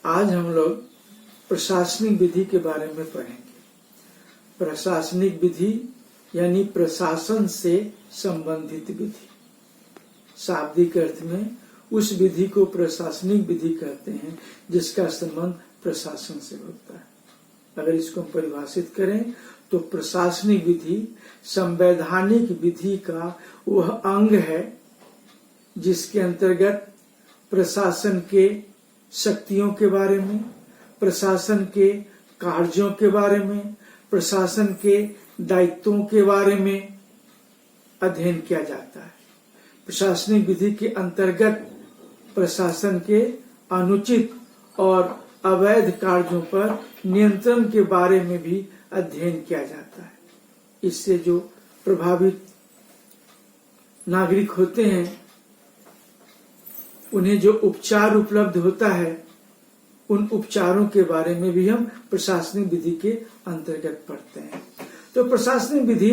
आज हम लोग प्रशासनिक विधि के बारे में पढ़ेंगे। प्रशासनिक विधि यानी प्रशासन से संबंधित विधि। शाब्दिक अर्थ में उस विधि को प्रशासनिक विधि कहते हैं जिसका संबंध प्रशासन से होता है। अगर इसको हम परिभाषित करें तो प्रशासनिक विधि संवैधानिक विधि का वह अंग है जिसके अंतर्गत प्रशासन के शक्तियों के बारे में, प्रशासन के कार्यों के बारे में, प्रशासन के दायित्वों के बारे में अध्ययन किया जाता है। प्रशासनिक विधि के अंतर्गत प्रशासन के अनुचित और अवैध कार्यों पर नियंत्रण के बारे में भी अध्ययन किया जाता है। इससे जो प्रभावित नागरिक होते हैं उन्हें जो उपचार उपलब्ध होता है उन उपचारों के बारे में भी हम प्रशासनिक विधि के अंतर्गत पढ़ते हैं। तो प्रशासनिक विधि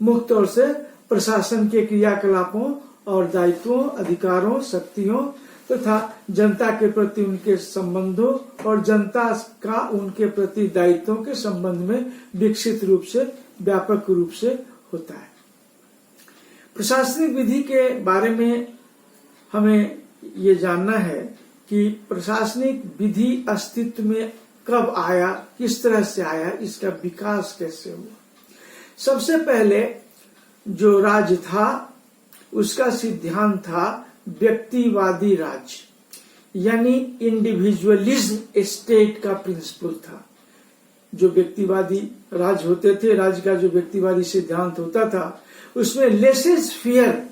मुख्य तौर से प्रशासन के क्रियाकलापों और दायित्वों, अधिकारों, शक्तियों तथा जनता के प्रति उनके संबंधों और जनता का उनके प्रति दायित्वों के संबंध में विकसित रूप से, व्यापक रूप से होता है। प्रशासनिक विधि के बारे में हमें ये जानना है कि प्रशासनिक विधि अस्तित्व में कब आया, किस तरह से आया, इसका विकास कैसे हुआ। सबसे पहले जो राज्य था उसका सिद्धांत था व्यक्तिवादी राज्य यानी इंडिविजुअलिज्म स्टेट का प्रिंसिपल था। जो व्यक्तिवादी राज्य होते थे, राज्य का जो व्यक्तिवादी सिद्धांत होता था उसमें लेसेस फेयर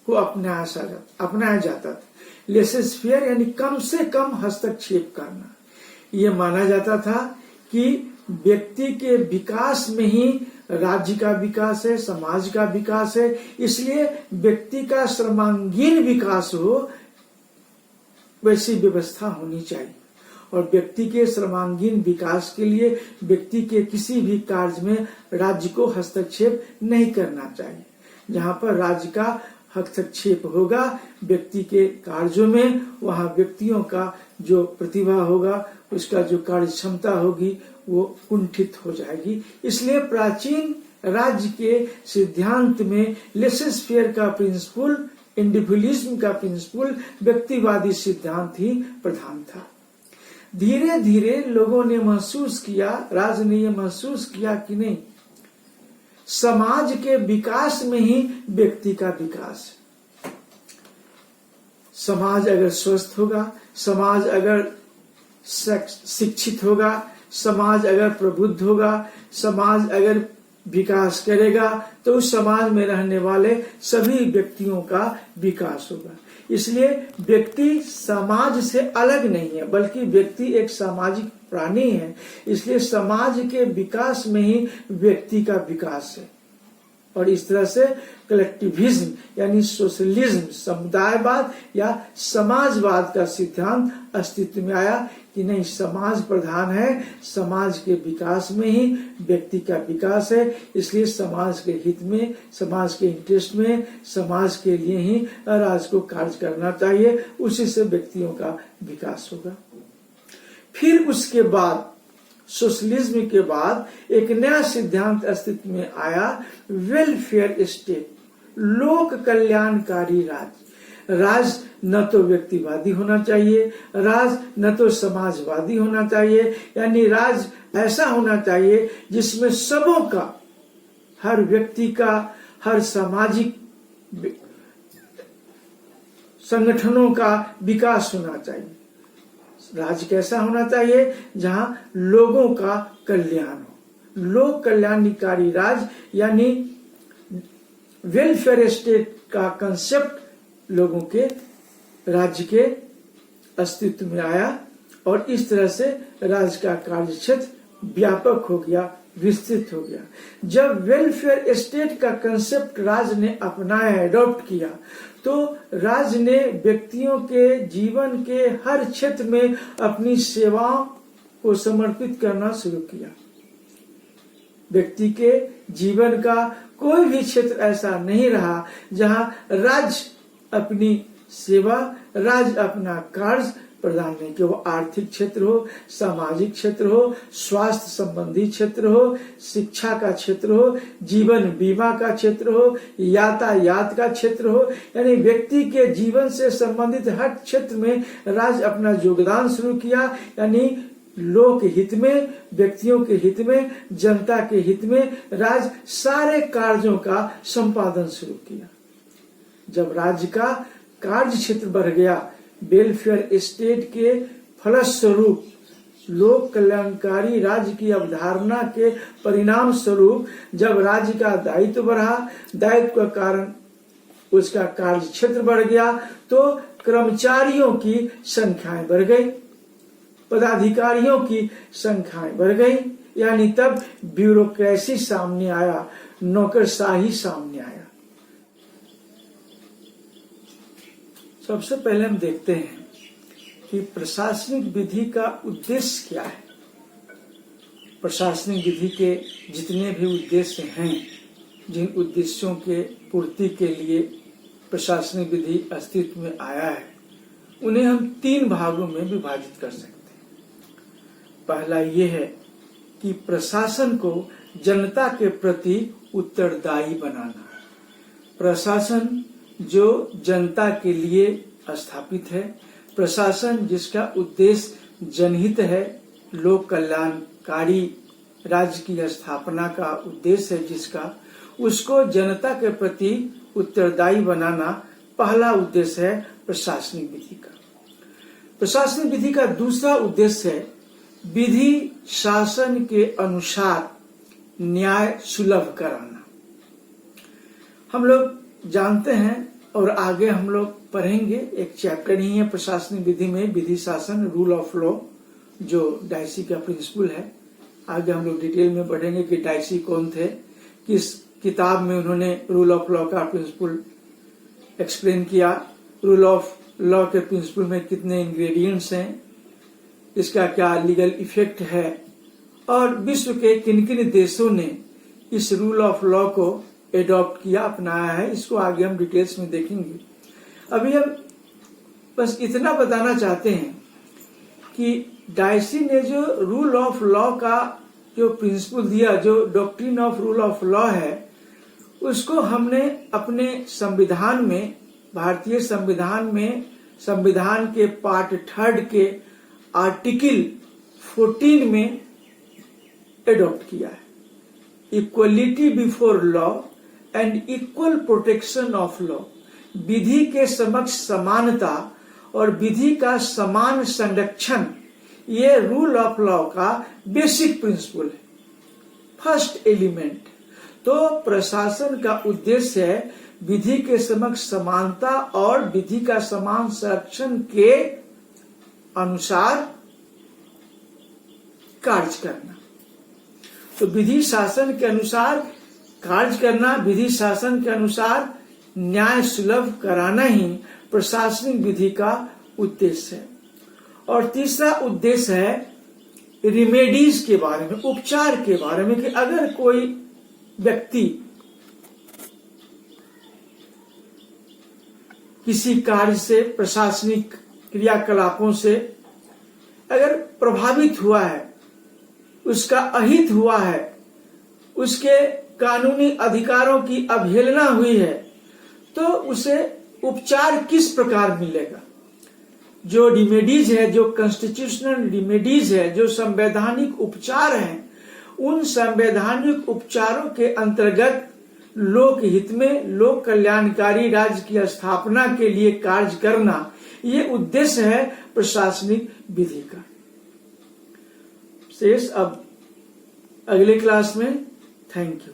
को अपनाया जाता था। लेसेस फेयर यानी कम से कम हस्तक्षेप करना। ये माना जाता था कि व्यक्ति के विकास में ही राज्य का विकास है, समाज का विकास है। इसलिए व्यक्ति का सर्वांगीण विकास हो वैसी व्यवस्था होनी चाहिए और व्यक्ति के सर्वांगीण विकास के लिए व्यक्ति के किसी भी कार्य में राज्य को हस्तक्षेप नहीं करना चाहिए। जहां पर राज्य का हस्तक्षेप होगा व्यक्ति के कार्यों में, वहां व्यक्तियों का जो प्रतिभा होगा, उसका जो कार्य क्षमता होगी वो कुंठित हो जाएगी। इसलिए प्राचीन राज्य के सिद्धांत में लेसेस फेयर का प्रिंसिपल, इंडिविजुअलिज्म का प्रिंसिपल, व्यक्तिवादी सिद्धांत ही प्रधान था। धीरे धीरे लोगों ने महसूस किया, राज्य ने यह महसूस किया कि नहीं, समाज के विकास में ही व्यक्ति का विकास है। समाज अगर स्वस्थ होगा, समाज अगर शिक्षित होगा, समाज अगर प्रबुद्ध होगा, समाज अगर विकास करेगा तो उस समाज में रहने वाले सभी व्यक्तियों का विकास होगा। इसलिए व्यक्ति समाज से अलग नहीं है बल्कि व्यक्ति एक सामाजिक प्राणी है। इसलिए समाज के विकास में ही व्यक्ति का विकास है और इस तरह से कलेक्टिविज्म यानी सोशलिज्म, समुदायवाद या समाजवाद का सिद्धांत अस्तित्व में आया कि नहीं, समाज प्रधान है, समाज के विकास में ही व्यक्ति का विकास है। इसलिए समाज के हित में, समाज के इंटरेस्ट में, समाज के लिए ही राज्य को कार्य करना चाहिए, उसी से व्यक्तियों का विकास होगा। फिर उसके बाद सोशलिज्म के बाद एक नया सिद्धांत अस्तित्व में आया, वेलफेयर स्टेट, लोक कल्याणकारी राज्य। राज्य न तो व्यक्तिवादी होना चाहिए, राज्य न तो समाजवादी होना चाहिए, यानी राज्य ऐसा होना चाहिए जिसमें सबों का, हर व्यक्ति का, हर सामाजिक संगठनों का विकास होना चाहिए। राज्य कैसा होना चाहिए जहां लोगों का कल्याण हो। लोक कल्याणकारी राज्य यानी वेलफेयर स्टेट का कंसेप्ट लोगों के, राज्य के अस्तित्व में आया और इस तरह से राज्य का कार्य क्षेत्र व्यापक हो गया, विस्तृत हो गया। जब वेलफेयर स्टेट का कंसेप्ट राज्य ने अपनाया, एडॉप्ट किया, तो राज्य ने व्यक्तियों के जीवन के हर क्षेत्र में अपनी सेवाओं को समर्पित करना शुरू किया। व्यक्ति के जीवन का कोई भी क्षेत्र ऐसा नहीं रहा जहां राज्य अपनी सेवा, राज्य अपना कार्य प्रदान नहीं किया, वो आर्थिक क्षेत्र हो, सामाजिक क्षेत्र हो, स्वास्थ्य संबंधी क्षेत्र हो, शिक्षा का क्षेत्र हो, जीवन बीमा का क्षेत्र हो, यातायात का क्षेत्र हो, यानी व्यक्ति के जीवन से संबंधित हर क्षेत्र में राज्य अपना योगदान शुरू किया। यानी लोक हित में, व्यक्तियों के हित में, जनता के हित में राज्य सारे कार्यों का संपादन शुरू किया। जब राज्य का कार्य क्षेत्र बढ़ गया, वेलफेयर स्टेट के फलस्वरूप, लोक कल्याणकारी राज्य की अवधारणा के परिणाम स्वरूप जब राज्य का दायित्व बढ़ा, दायित्व का कारण उसका कार्य क्षेत्र बढ़ गया, तो कर्मचारियों की संख्याएं बढ़ गई, पदाधिकारियों की संख्याएं बढ़ गई, यानी तब ब्यूरोक्रेसी सामने आया, नौकरशाही सामने आया। सबसे पहले हम देखते हैं कि प्रशासनिक विधि का उद्देश्य क्या है। प्रशासनिक विधि के जितने भी उद्देश्य हैं, जिन उद्देश्यों के पूर्ति के लिए प्रशासनिक विधि अस्तित्व में आया है, उन्हें हम 3 भागों में विभाजित कर सकते हैं। पहला ये है कि प्रशासन को जनता के प्रति उत्तरदायी बनाना। प्रशासन जो जनता के लिए स्थापित है, प्रशासन जिसका उद्देश्य जनहित है, लोक कल्याणकारी राज्य की स्थापना का उद्देश्य है जिसका, उसको जनता के प्रति उत्तरदायी बनाना पहला उद्देश्य है प्रशासनिक विधि का। प्रशासनिक विधि का दूसरा उद्देश्य है विधि शासन के अनुसार न्याय सुलभ कराना। हम लोग जानते हैं और आगे हम लोग पढ़ेंगे, एक चैप्टर ही है प्रशासनिक विधि में, विधि शासन, रूल ऑफ लॉ, जो डायसी का प्रिंसिपल है। आगे हम लोग डिटेल में पढ़ेंगे कि डायसी कौन थे, किस किताब में उन्होंने रूल ऑफ लॉ का प्रिंसिपल एक्सप्लेन किया, रूल ऑफ लॉ के प्रिंसिपल में कितने इंग्रेडिएंट्स हैं, इसका क्या लीगल इफेक्ट है, और विश्व के किन किन देशों ने इस रूल ऑफ लॉ को एडॉप्ट किया, अपनाया है। इसको आगे हम डिटेल्स में देखेंगे। अभी हम बस इतना बताना चाहते हैं कि डायसी ने जो रूल ऑफ लॉ का जो प्रिंसिपल दिया, जो doctrine of rule of law है, उसको हमने अपने संविधान में, भारतीय संविधान में, संविधान के पार्ट 3 के आर्टिकल 14 में एडॉप्ट किया है। Equality before law and equal protection of law, विधि के समक्ष समानता और विधि का समान संरक्षण, ये रूल ऑफ लॉ का बेसिक प्रिंसिपल है, फर्स्ट एलिमेंट। तो प्रशासन का उद्देश्य है विधि के समक्ष समानता और विधि का समान संरक्षण के अनुसार कार्य करना। तो विधि शासन के अनुसार कार्य करना, विधि शासन के अनुसार न्याय सुलभ कराना ही प्रशासनिक विधि का उद्देश्य है। और तीसरा उद्देश्य है रिमेडीज के बारे में, उपचार के बारे में, कि अगर कोई व्यक्ति किसी कार्य से, प्रशासनिक क्रियाकलापों से अगर प्रभावित हुआ है, उसका अहित हुआ है, उसके कानूनी अधिकारों की अवहेलना हुई है, तो उसे उपचार किस प्रकार मिलेगा। जो रिमेडीज है, जो कॉन्स्टिट्यूशनल रिमेडीज है, जो संवैधानिक उपचार हैं, उन संवैधानिक उपचारों के अंतर्गत लोक हित में, लोक कल्याणकारी राज्य की स्थापना के लिए कार्य करना, ये उद्देश्य है प्रशासनिक विधि का। शेष अब अगले क्लास में। Thank you.